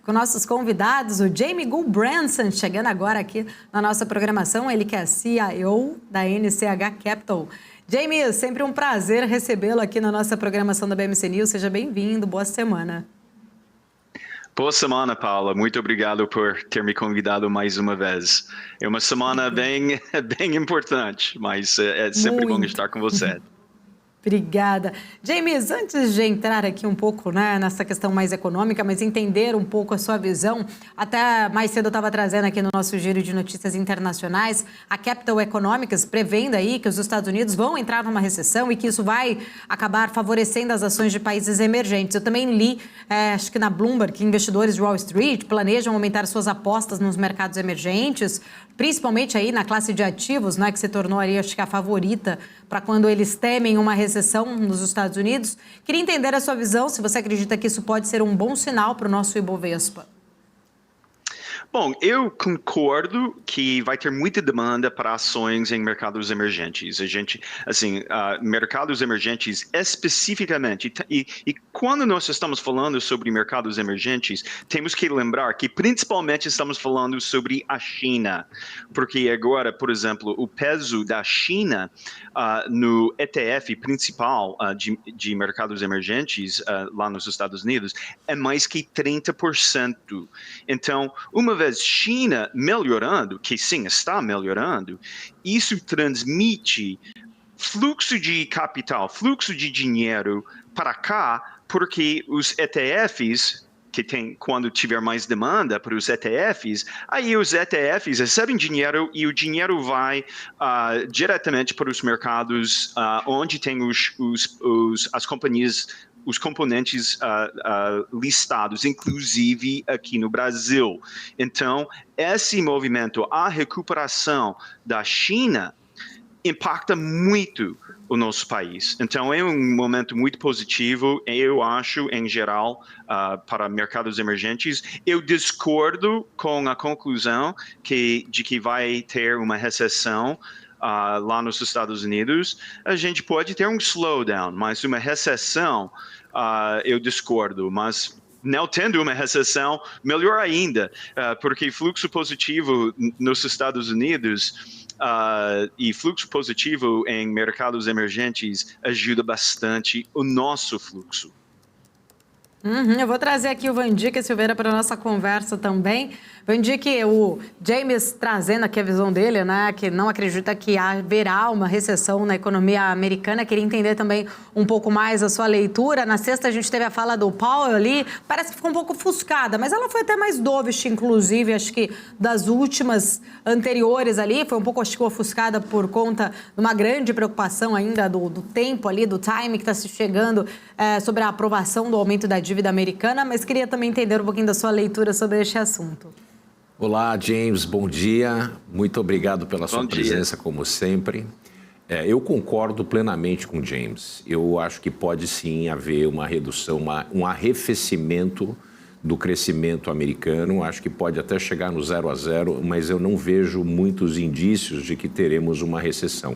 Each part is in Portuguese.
com nossos convidados, o Jamie Gulbranson, chegando agora aqui na nossa programação, ele que é CIO da NCH Capital. Jamie, sempre um prazer recebê-lo aqui na nossa programação da BMC News. Seja bem-vindo, boa semana. Boa semana, Paula. Muito obrigado por ter me convidado mais uma vez. É uma semana bem importante, mas é sempre bom estar com você. Obrigada. James, antes de entrar aqui um pouco, né, nessa questão mais econômica, mas entender um pouco a sua visão, até mais cedo eu estava trazendo aqui no nosso giro de notícias internacionais, a Capital Economics prevendo aí que os Estados Unidos vão entrar numa recessão e que isso vai acabar favorecendo as ações de países emergentes. Eu também li, acho que na Bloomberg, que investidores de Wall Street planejam aumentar suas apostas nos mercados emergentes, principalmente aí na classe de ativos, né, que se tornou aí, acho que a favorita para quando eles temem uma recessão nos Estados Unidos. Queria entender a sua visão, se você acredita que isso pode ser um bom sinal para o nosso Ibovespa. Bom, eu concordo que vai ter muita demanda para ações em mercados emergentes. Mercados emergentes especificamente, e quando nós estamos falando sobre mercados emergentes, temos que lembrar que principalmente estamos falando sobre a China, porque agora, por exemplo, o peso da China no ETF principal de mercados emergentes lá nos Estados Unidos é mais que 30%. Então, uma vez China melhorando, que sim, está melhorando, isso transmite fluxo de capital, fluxo de dinheiro para cá, porque os ETFs, que tem, quando tiver mais demanda para os ETFs, aí os ETFs recebem dinheiro e o dinheiro vai diretamente para os mercados onde tem as companhias, os componentes listados, inclusive aqui no Brasil. Então, esse movimento, a recuperação da China, impacta muito o nosso país. Então, é um momento muito positivo, eu acho, em geral, para mercados emergentes. Eu discordo com a conclusão de que vai ter uma recessão lá nos Estados Unidos. A gente pode ter um slowdown, mas uma recessão, eu discordo. Mas não tendo uma recessão, melhor ainda, porque fluxo positivo nos Estados Unidos e fluxo positivo em mercados emergentes ajuda bastante o nosso fluxo. Eu vou trazer aqui o Vandica Silveira para a nossa conversa também. Vandica, o James trazendo aqui a visão dele, né, que não acredita que haverá uma recessão na economia americana. Queria entender também um pouco mais a sua leitura. Na sexta a gente teve a fala do Powell ali, parece que ficou um pouco ofuscada, mas ela foi até mais dovish, inclusive, acho que das últimas anteriores ali, foi um pouco, acho que, ofuscada por conta de uma grande preocupação ainda do tempo ali, do time que está se chegando sobre a aprovação do aumento da dívida americana, mas queria também entender um pouquinho da sua leitura sobre este assunto. Olá, James, bom dia. Muito obrigado pela sua presença, como sempre. Eu concordo plenamente com o James. Eu acho que pode sim haver uma redução, um arrefecimento do crescimento americano. Acho que pode até chegar no 0-0, mas eu não vejo muitos indícios de que teremos uma recessão.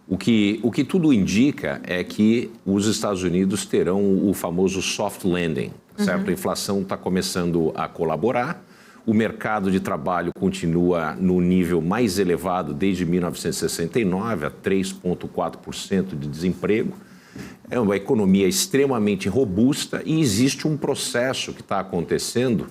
O que tudo indica é que os Estados Unidos terão o famoso soft landing, certo? A inflação está começando a colaborar, o mercado de trabalho continua no nível mais elevado desde 1969, a 3,4% de desemprego. É uma economia extremamente robusta e existe um processo que está acontecendo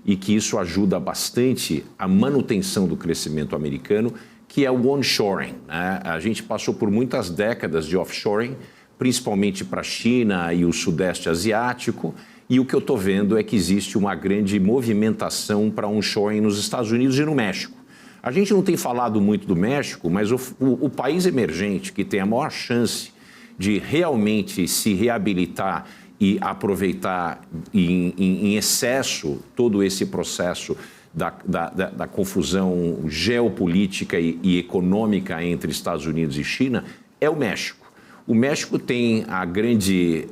e que isso ajuda bastante a manutenção do crescimento americano, que é o onshoring, né? A gente passou por muitas décadas de offshoring, principalmente para a China e o Sudeste Asiático, e o que eu estou vendo é que existe uma grande movimentação para onshoring nos Estados Unidos e no México. A gente não tem falado muito do México, mas o país emergente que tem a maior chance de realmente se reabilitar e aproveitar em excesso todo esse processo da confusão geopolítica e econômica entre Estados Unidos e China é o México. O México tem a grande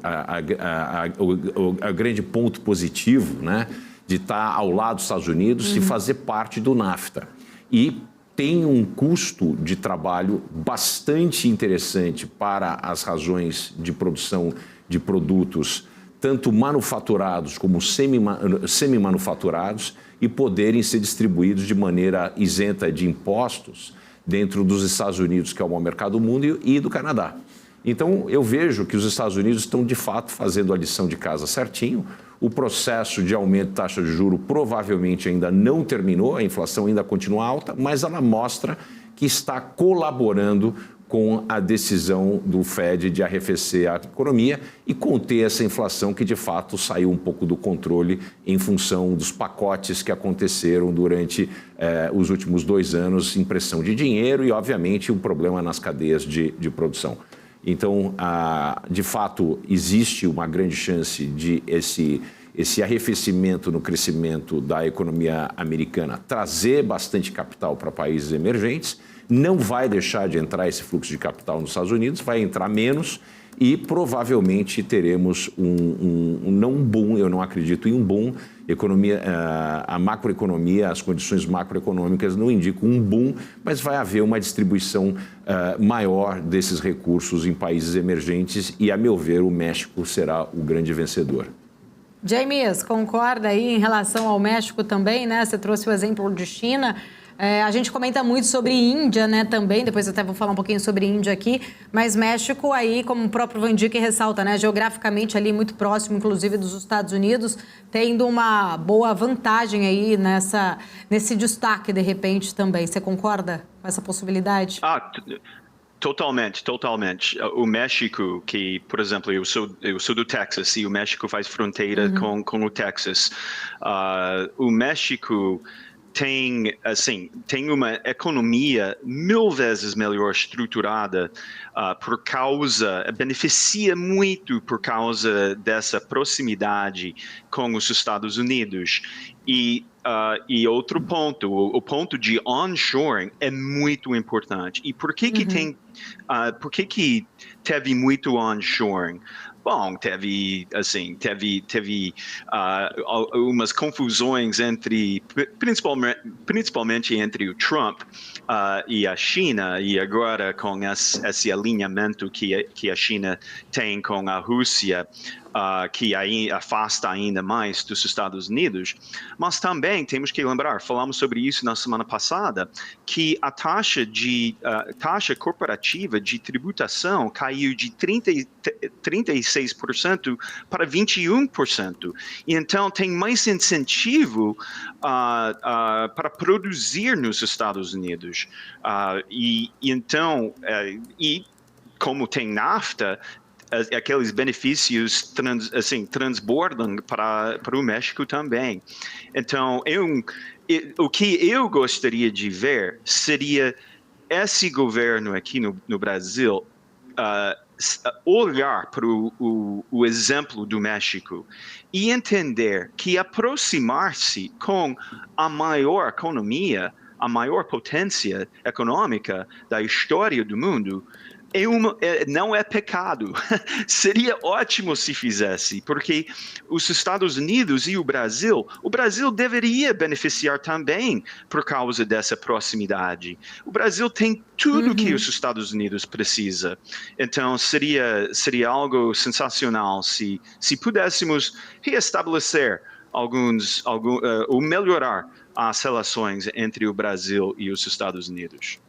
ponto positivo, né, de estar ao lado dos Estados Unidos e fazer parte do NAFTA. E tem um custo de trabalho bastante interessante para as razões de produção de produtos tanto manufaturados como semi-manufaturados, e poderem ser distribuídos de maneira isenta de impostos dentro dos Estados Unidos, que é o maior mercado do mundo, e do Canadá. Então, eu vejo que os Estados Unidos estão, de fato, fazendo a lição de casa certinho. O processo de aumento de taxa de juros provavelmente ainda não terminou, a inflação ainda continua alta, mas ela mostra que está colaborando com a decisão do Fed de arrefecer a economia e conter essa inflação que, de fato, saiu um pouco do controle em função dos pacotes que aconteceram durante os últimos 2 anos, impressão de dinheiro e, obviamente, um problema nas cadeias de produção. Então, de fato, existe uma grande chance de esse arrefecimento no crescimento da economia americana trazer bastante capital para países emergentes. Não vai deixar de entrar esse fluxo de capital nos Estados Unidos, vai entrar menos e provavelmente teremos não um boom, eu não acredito em um boom. A macroeconomia, as condições macroeconômicas não indicam um boom, mas vai haver uma distribuição maior desses recursos em países emergentes e, a meu ver, o México será o grande vencedor. James, concorda aí em relação ao México também, né? Você trouxe o exemplo de China. A gente comenta muito sobre Índia, né, também, depois eu até vou falar um pouquinho sobre Índia aqui, mas México aí, como o próprio Van Dijk ressalta, né, geograficamente ali muito próximo, inclusive, dos Estados Unidos, tendo uma boa vantagem aí nesse destaque, de repente, também. Você concorda com essa possibilidade? Totalmente. O México, que, por exemplo, eu sou do Texas e o México faz fronteira com o Texas. O México tem uma economia 1000 vezes melhor estruturada beneficia muito por causa dessa proximidade com os Estados Unidos. E outro ponto, o ponto de onshoring é muito importante. E por que que teve muito onshoring? Bom, teve umas confusões principalmente entre o Trump e a China, e agora com esse alinhamento que a China tem com a Rússia, que aí afasta ainda mais dos Estados Unidos. Mas também temos que lembrar, falamos sobre isso na semana passada, que a taxa corporativa de tributação caiu de 36% para 21%. E então tem mais incentivo para produzir nos Estados Unidos. E como tem NAFTA, aqueles benefícios transbordam para o México também. Então, o que eu gostaria de ver seria esse governo aqui no Brasil olhar para o exemplo do México e entender que aproximar-se com a maior economia, a maior potência econômica da história do mundo, não é pecado. Seria ótimo se fizesse, porque os Estados Unidos e o Brasil deveria beneficiar também por causa dessa proximidade. O Brasil tem tudo que os Estados Unidos precisa. Então, seria algo sensacional se pudéssemos reestabelecer ou melhorar as relações entre o Brasil e os Estados Unidos.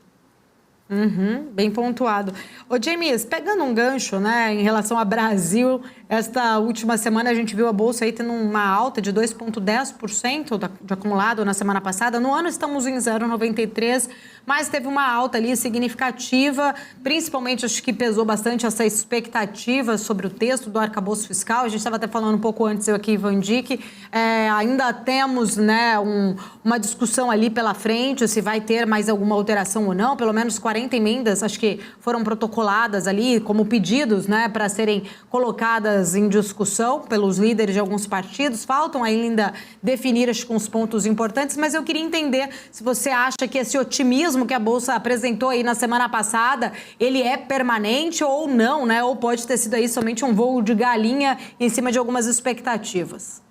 Bem pontuado. Ô, James, pegando um gancho, né, em relação ao Brasil, esta última semana a gente viu a Bolsa aí tendo uma alta de 2,10% de acumulado na semana passada. No ano estamos em 0,93%, mas teve uma alta ali significativa, principalmente acho que pesou bastante essa expectativa sobre o texto do arcabouço fiscal. A gente estava até falando um pouco antes, eu aqui, Van Dijk, ainda temos, né, uma discussão ali pela frente, se vai ter mais alguma alteração ou não, pelo menos 40 emendas, acho que foram protocoladas ali como pedidos, né, para serem colocadas em discussão pelos líderes de alguns partidos. Faltam ainda definir, acho que, uns pontos importantes, mas eu queria entender se você acha que esse otimismo que a Bolsa apresentou aí na semana passada, ele é permanente ou não, né? Ou pode ter sido aí somente um voo de galinha em cima de algumas expectativas?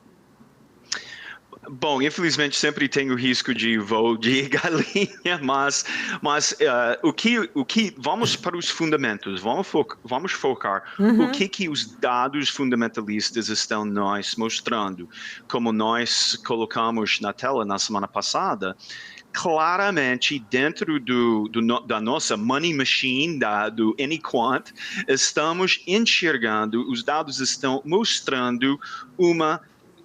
Bom, infelizmente sempre tem o risco de voo de galinha, mas vamos para os fundamentos, vamos focar o que os dados fundamentalistas estão nos mostrando, como nós colocamos na tela na semana passada. Claramente, dentro da nossa money machine, do Anyquant, estamos enxergando, os dados estão mostrando uma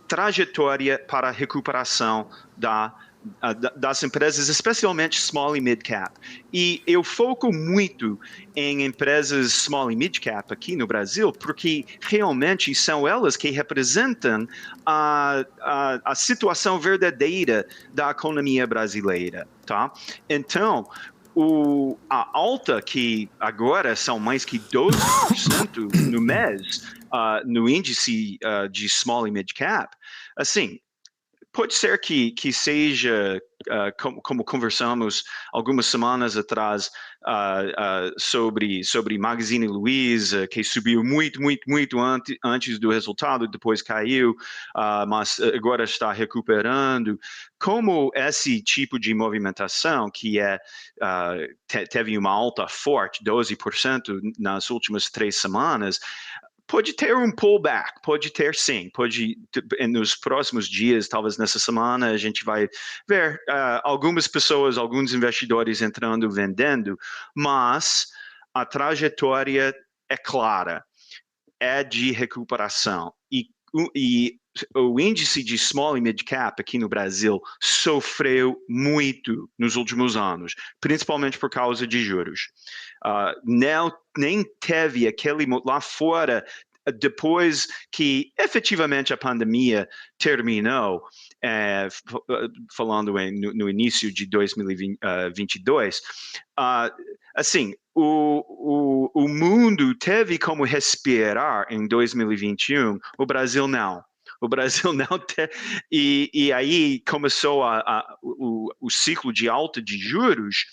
trajetória para a recuperação das empresas, especialmente small e mid cap. E eu foco muito em empresas small e mid cap aqui no Brasil, porque realmente são elas que representam a situação verdadeira da economia brasileira, tá? Então, a alta, que agora são mais que 12% no mês, no índice de small e mid cap, assim, pode ser que seja, como conversamos algumas semanas atrás, sobre Magazine Luiza, que subiu muito antes do resultado, depois caiu, mas agora está recuperando. Como esse tipo de movimentação, que teve uma alta forte, 12% nas últimas 3 semanas, pode ter um pullback, pode ter sim, nos próximos dias, talvez nessa semana, a gente vai ver algumas pessoas, alguns investidores entrando, vendendo, mas a trajetória é clara, é de recuperação. E o índice de small e mid cap aqui no Brasil sofreu muito nos últimos anos, principalmente por causa de juros. Nem teve aquele lá fora, depois que efetivamente a pandemia terminou, falando no início de 2022, assim, o mundo teve como respirar em 2021, o Brasil não. O Brasil não tem. E aí começou o ciclo de alta de juros,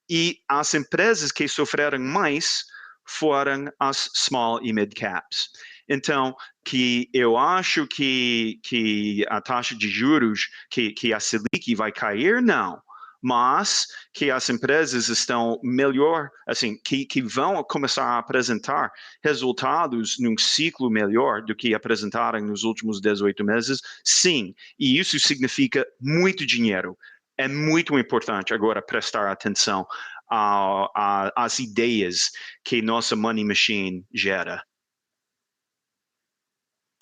e as empresas que sofreram mais foram as small e mid caps. Então, que eu acho que a taxa de juros, que a Selic vai cair, não. Mas que as empresas estão melhor, assim, que vão começar a apresentar resultados num ciclo melhor do que apresentaram nos últimos 18 meses, sim. E isso significa muito dinheiro. É muito importante agora prestar atenção às ideias que nossa money machine gera.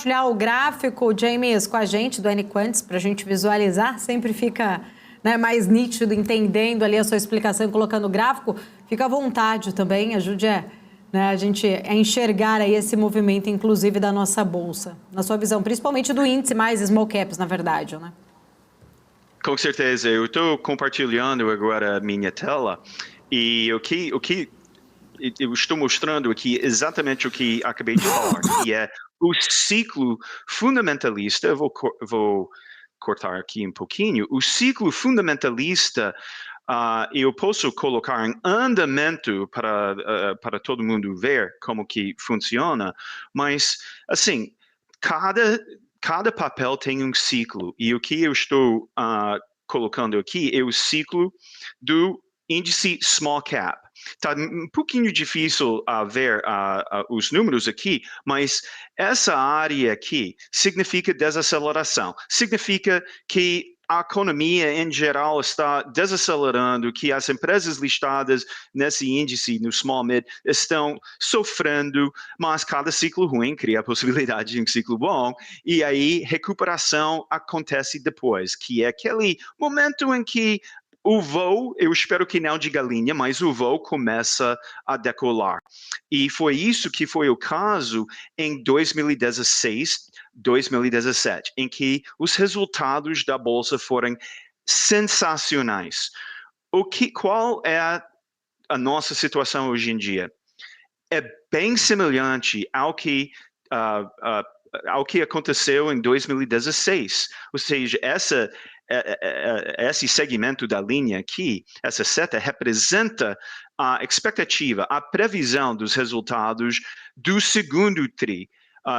Compartilhar o gráfico, James, com a gente do Anyquants, para a gente visualizar, sempre fica, né, mais nítido, entendendo ali a sua explicação, colocando o gráfico. Fica à vontade também, ajude a gente a enxergar aí esse movimento, inclusive, da nossa bolsa, na sua visão, principalmente do índice mais small caps, na verdade, né? Com certeza, eu estou compartilhando agora a minha tela, e o que eu estou mostrando aqui exatamente o que acabei de falar, que é o ciclo fundamentalista. Eu vou cortar aqui um pouquinho. O ciclo fundamentalista, eu posso colocar em andamento para todo mundo ver como que funciona, mas, assim, cada papel tem um ciclo, e o que eu estou colocando aqui é o ciclo do índice small cap. Está um pouquinho difícil ver os números aqui, mas essa área aqui significa desaceleração, significa que a economia em geral está desacelerando, que as empresas listadas nesse índice, no small mid, estão sofrendo, mas cada ciclo ruim cria a possibilidade de um ciclo bom, e aí recuperação acontece depois, que é aquele momento em que o voo, eu espero que não de galinha, mas o voo começa a decolar. E foi isso que foi o caso em 2016, 2017, em que os resultados da Bolsa foram sensacionais. Qual é a nossa situação hoje em dia? É bem semelhante ao que aconteceu em 2016. Ou seja, esse segmento da linha aqui, essa seta, representa a expectativa, a previsão dos resultados do segundo TRI.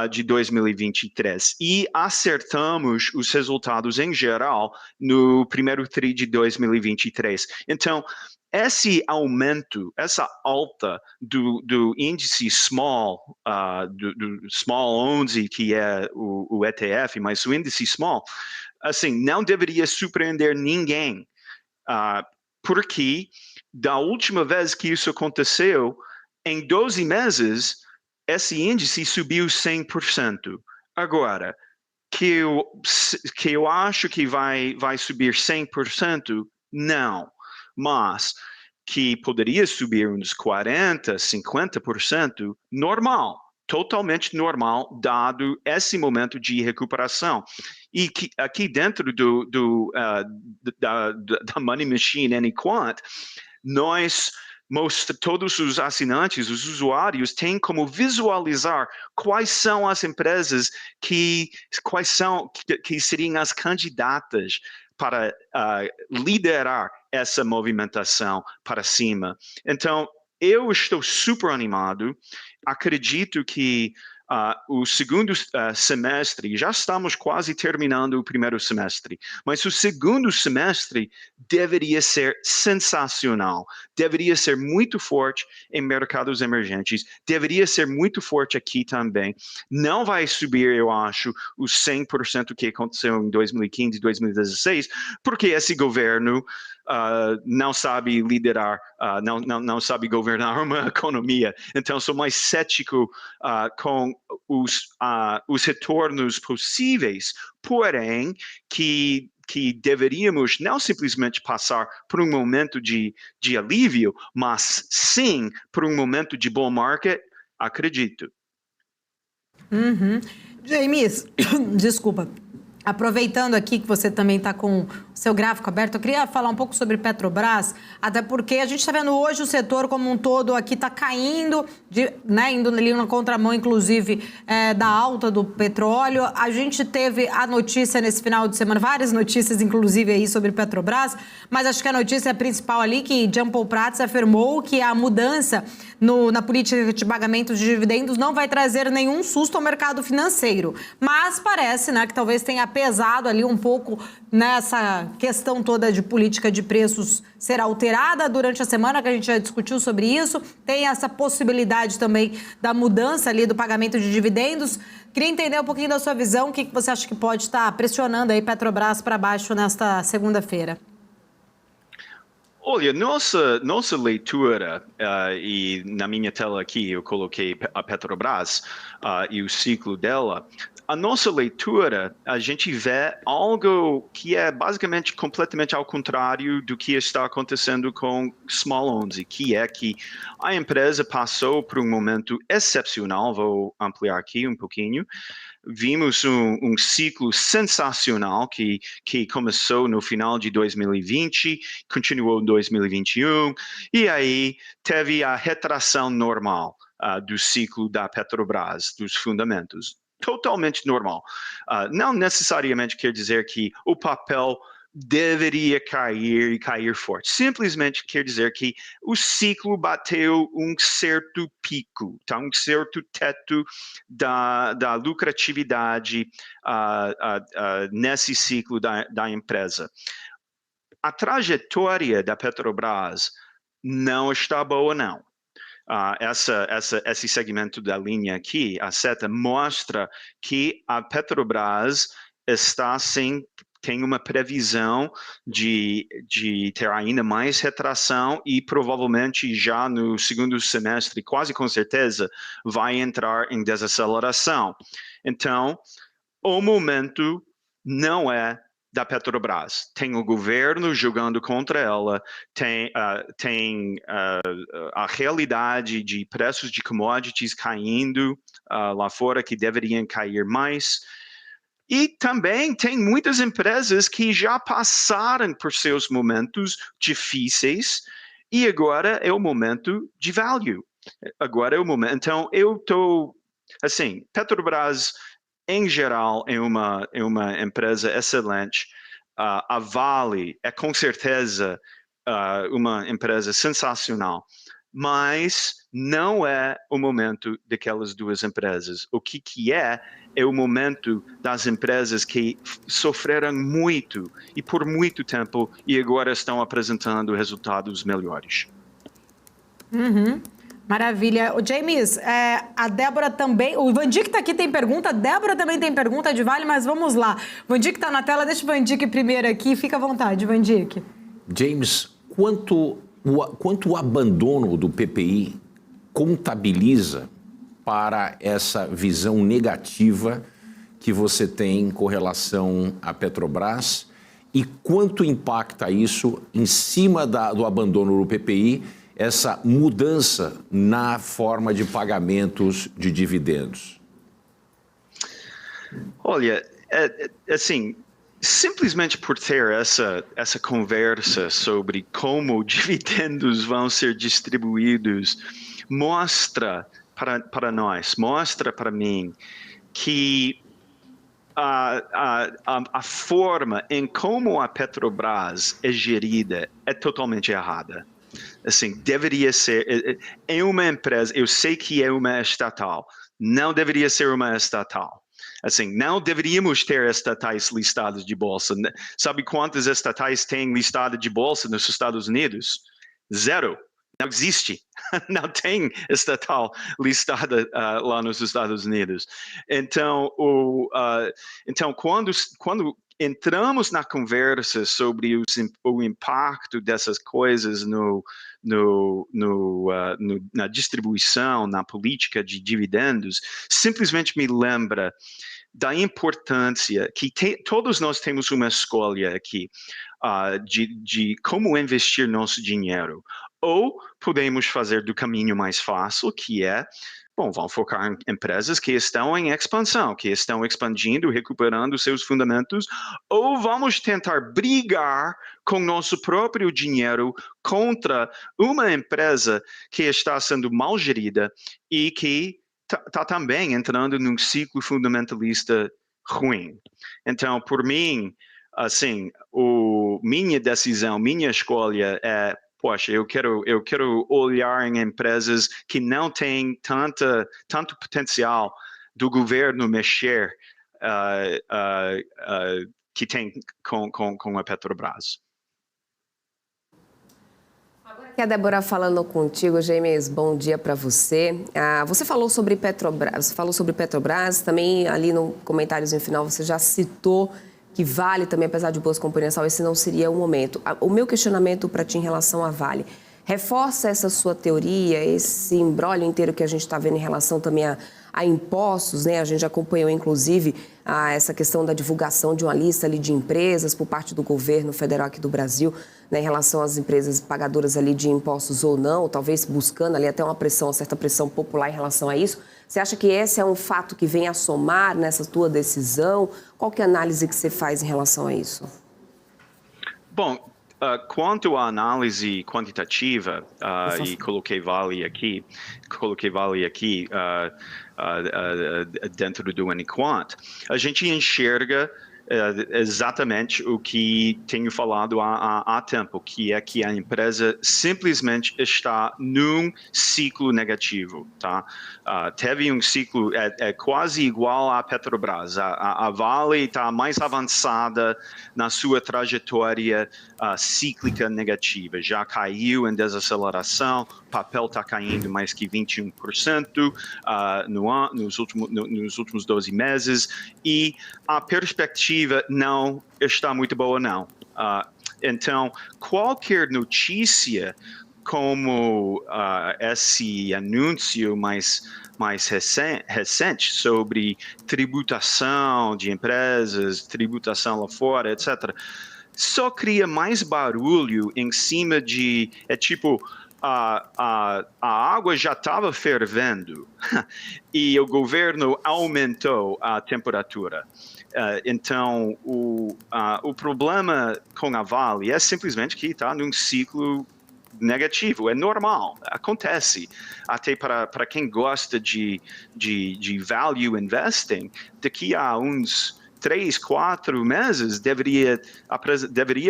de 2023 e acertamos os resultados em geral no primeiro tri de 2023. Então, esse aumento, essa alta do índice small, do small 11, que é o ETF, mas o índice small, assim, não deveria surpreender ninguém, porque da última vez que isso aconteceu, em 12 meses, esse índice subiu 100%. Agora, que eu acho que vai subir 100%, não. Mas que poderia subir uns 40%, 50%, normal. Totalmente normal, dado esse momento de recuperação. E que, aqui dentro da Money Machine Anyquant, nós todos os assinantes, os usuários, têm como visualizar quais são as empresas que seriam as candidatas para liderar essa movimentação para cima. Então, eu estou super animado, acredito que o segundo semestre, já estamos quase terminando o primeiro semestre, mas o segundo semestre deveria ser sensacional, deveria ser muito forte em mercados emergentes, deveria ser muito forte aqui também. Não vai subir, eu acho, os 100% que aconteceu em 2015 e 2016, porque esse governo não sabe liderar, não sabe governar uma economia. Então, sou mais cético com os retornos possíveis, porém, que deveríamos não simplesmente passar por um momento de alívio, mas sim por um momento de bull market, acredito. James, desculpa. Aproveitando aqui que você também está com o seu gráfico aberto, eu queria falar um pouco sobre Petrobras, até porque a gente está vendo hoje o setor como um todo aqui está caindo, indo ali na contramão, inclusive, da alta do petróleo. A gente teve a notícia nesse final de semana, várias notícias, inclusive, aí sobre Petrobras, mas acho que a notícia principal ali que Jean Paul Prats afirmou que a mudança na política de pagamento de dividendos não vai trazer nenhum susto ao mercado financeiro, mas parece, que talvez tenha pesado ali um pouco nessa questão toda de política de preços ser alterada durante a semana, que a gente já discutiu sobre isso. Tem essa possibilidade também da mudança ali do pagamento de dividendos. Queria entender um pouquinho da sua visão, o que você acha que pode estar pressionando aí Petrobras para baixo nesta segunda-feira? Olha, nossa leitura, e na minha tela aqui eu coloquei a Petrobras e o ciclo dela. A nossa leitura, a gente vê algo que é basicamente completamente ao contrário do que está acontecendo com Small 11, que é que a empresa passou por um momento excepcional, vou ampliar aqui um pouquinho. Vimos um ciclo sensacional que começou no final de 2020, continuou em 2021, e aí teve a retração normal do ciclo da Petrobras, dos fundamentos. Totalmente normal. Não necessariamente quer dizer que o papel deveria cair e cair forte. Simplesmente quer dizer que o ciclo bateu um certo pico, tá? Um certo teto da lucratividade nesse ciclo da empresa. A trajetória da Petrobras não está boa, não. Esse segmento da linha aqui, a seta, mostra que a Petrobras tem uma previsão de ter ainda mais retração e provavelmente já no segundo semestre, quase com certeza, vai entrar em desaceleração. Então, o momento não é da Petrobras. Tem o governo jogando contra ela, tem a realidade de preços de commodities caindo lá fora, que deveriam cair mais. E também tem muitas empresas que já passaram por seus momentos difíceis e agora é o momento de value. Agora é o momento. Então, eu estou, assim, Petrobras, em geral, é uma empresa excelente. A Vale é, com certeza, uma empresa sensacional. mas não é o momento daquelas duas empresas. O que é o momento das empresas que sofreram muito e por muito tempo e agora estão apresentando resultados melhores. Maravilha. O James, a Débora também, o Vandic está aqui, tem pergunta, a Débora também tem pergunta de Vale, mas vamos lá. Vandic está na tela, deixa o Vandic primeiro aqui, fica à vontade, Vandic. James, quanto o abandono do PPI contabiliza para essa visão negativa que você tem com relação à Petrobras e quanto impacta isso em cima do abandono do PPI, essa mudança na forma de pagamentos de dividendos? Olha, assim, simplesmente por ter essa conversa sobre como dividendos vão ser distribuídos, mostra para nós, mostra para mim que a forma em como a Petrobras é gerida é totalmente errada. Assim, deveria ser, é uma empresa, eu sei que é uma estatal, não deveria ser uma estatal. Assim, não deveríamos ter estatais listadas de bolsa. Sabe quantas estatais têm listada de bolsa nos Estados Unidos? 0. Não existe. Não tem estatal listada lá nos Estados Unidos. Então, quando entramos na conversa sobre o impacto dessas coisas na distribuição, na política de dividendos, simplesmente me lembra da importância que todos nós temos uma escolha aqui de como investir nosso dinheiro. Ou podemos fazer do caminho mais fácil, que é, vamos focar em empresas que estão em expansão, que estão expandindo, recuperando seus fundamentos, ou vamos tentar brigar com nosso próprio dinheiro contra uma empresa que está sendo mal gerida e que está também entrando num ciclo fundamentalista ruim. Então, por mim, assim, minha decisão, minha escolha é, poxa, eu quero olhar em empresas que não têm tanto potencial do governo mexer que tem com a Petrobras. Aqui a Débora falando contigo, James, bom dia para você. Você falou sobre Petrobras, também ali no comentáriozinho final você já citou que Vale também, apesar de boas companhias, esse não seria o momento. O meu questionamento para ti em relação a Vale, reforça essa sua teoria, esse imbróglio inteiro que a gente está vendo em relação também a impostos, né? A gente acompanhou, inclusive, essa questão da divulgação de uma lista ali de empresas por parte do governo federal aqui do Brasil, né, em relação às empresas pagadoras ali de impostos ou não, talvez buscando ali até uma certa pressão popular em relação a isso. Você acha que esse é um fato que vem a somar nessa tua decisão? Qual que é a análise que você faz em relação a isso? Bom, quanto à análise quantitativa, e coloquei Vale aqui dentro do Aniquant, a gente enxerga exatamente o que tenho falado há tempo, que é que a empresa simplesmente está num ciclo negativo, tá? Teve um ciclo quase igual à Petrobras. A Vale está mais avançada na sua trajetória cíclica negativa. Já caiu em desaceleração, o papel está caindo mais que 21% nos últimos 12 meses e a perspectiva não está muito boa, não. Então, qualquer notícia como esse anúncio mais recente sobre tributação de empresas, tributação lá fora, etc., só cria mais barulho em cima de... a água já estava fervendo e o governo aumentou a temperatura. Então, o problema com a Vale é simplesmente que está num ciclo negativo, é normal, acontece. Até para quem gosta de value investing, daqui a uns 3, 4 meses deveria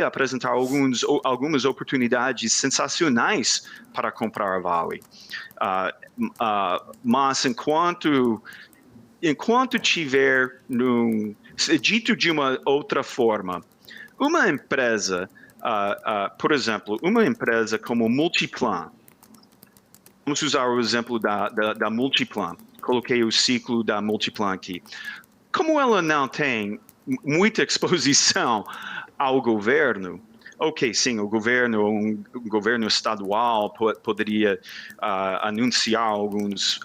apresentar algumas oportunidades sensacionais para comprar a Vale. Mas enquanto tiver, dito de uma outra forma, uma empresa, por exemplo, uma empresa como Multiplan, vamos usar o exemplo da Multiplan, coloquei o ciclo da Multiplan aqui. Como ela não tem muita exposição ao governo, ok, sim, o governo, um governo estadual poderia anunciar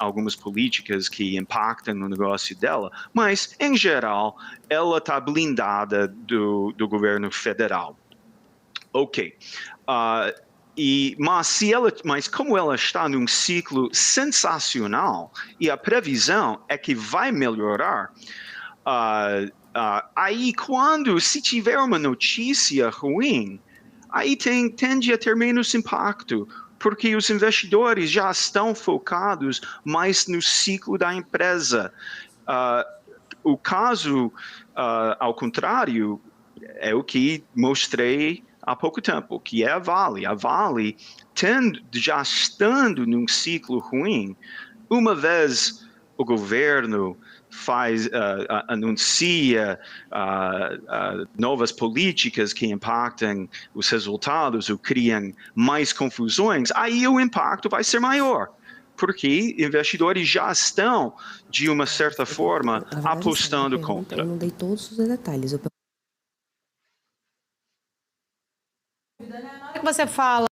algumas políticas que impactam no negócio dela, mas, em geral, ela está blindada do governo federal. Ok. Mas como ela está num ciclo sensacional e a previsão é que vai melhorar, aí se tiver uma notícia ruim, aí tende a ter menos impacto, porque os investidores já estão focados mais no ciclo da empresa. O caso, ao contrário, é o que mostrei há pouco tempo, que é a Vale. A Vale, já estando num ciclo ruim, uma vez o governo anuncia novas políticas que impactam os resultados ou criam mais confusões, aí o impacto vai ser maior, porque investidores já estão, de uma certa forma, apostando contra. Eu não dei todos os detalhes. Na hora que você fala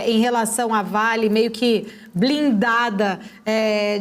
em relação à Vale, meio que blindada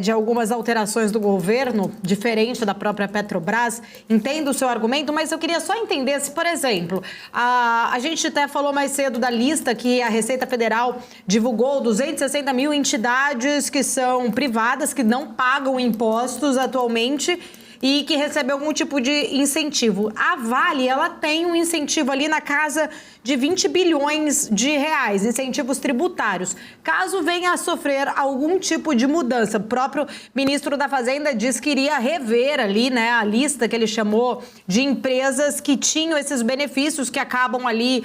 de algumas alterações do governo, diferente da própria Petrobras, entendo o seu argumento, mas eu queria só entender se, por exemplo, a gente até falou mais cedo da lista que a Receita Federal divulgou, 260 mil entidades que são privadas, que não pagam impostos atualmente, e que recebe algum tipo de incentivo. A Vale, ela tem um incentivo ali na casa de 20 bilhões de reais, incentivos tributários. Caso venha a sofrer algum tipo de mudança, o próprio ministro da Fazenda disse que iria rever ali, né, a lista que ele chamou de empresas que tinham esses benefícios que acabam ali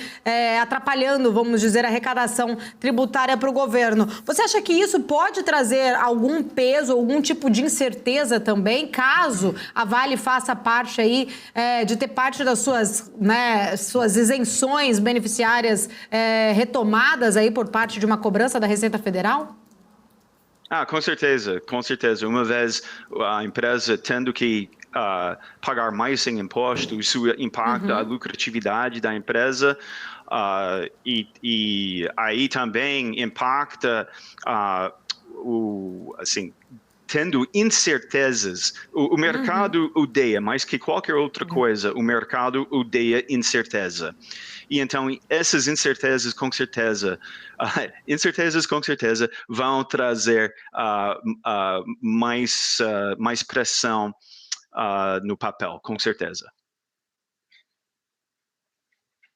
atrapalhando, vamos dizer, a arrecadação tributária para o governo. Você acha que isso pode trazer algum peso, algum tipo de incerteza também, caso a Vale faça parte aí de ter parte das suas isenções beneficiárias retomadas aí por parte de uma cobrança da Receita Federal? Com certeza, com certeza. Uma vez a empresa tendo que pagar mais em impostos, isso impacta a lucratividade da empresa e aí também impacta tendo incertezas. O mercado odeia, mais que qualquer outra coisa, o mercado odeia incerteza. E então, essas incertezas, com certeza, vão trazer mais pressão no papel, com certeza.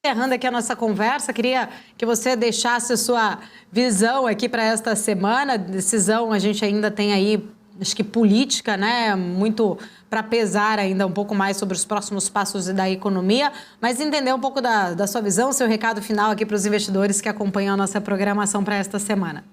Encerrando aqui a nossa conversa, queria que você deixasse a sua visão aqui para esta semana. Decisão, a gente ainda tem aí, acho que política, né? Muito para pesar ainda um pouco mais sobre os próximos passos da economia, mas entender um pouco da sua visão, seu recado final aqui para os investidores que acompanham a nossa programação para esta semana.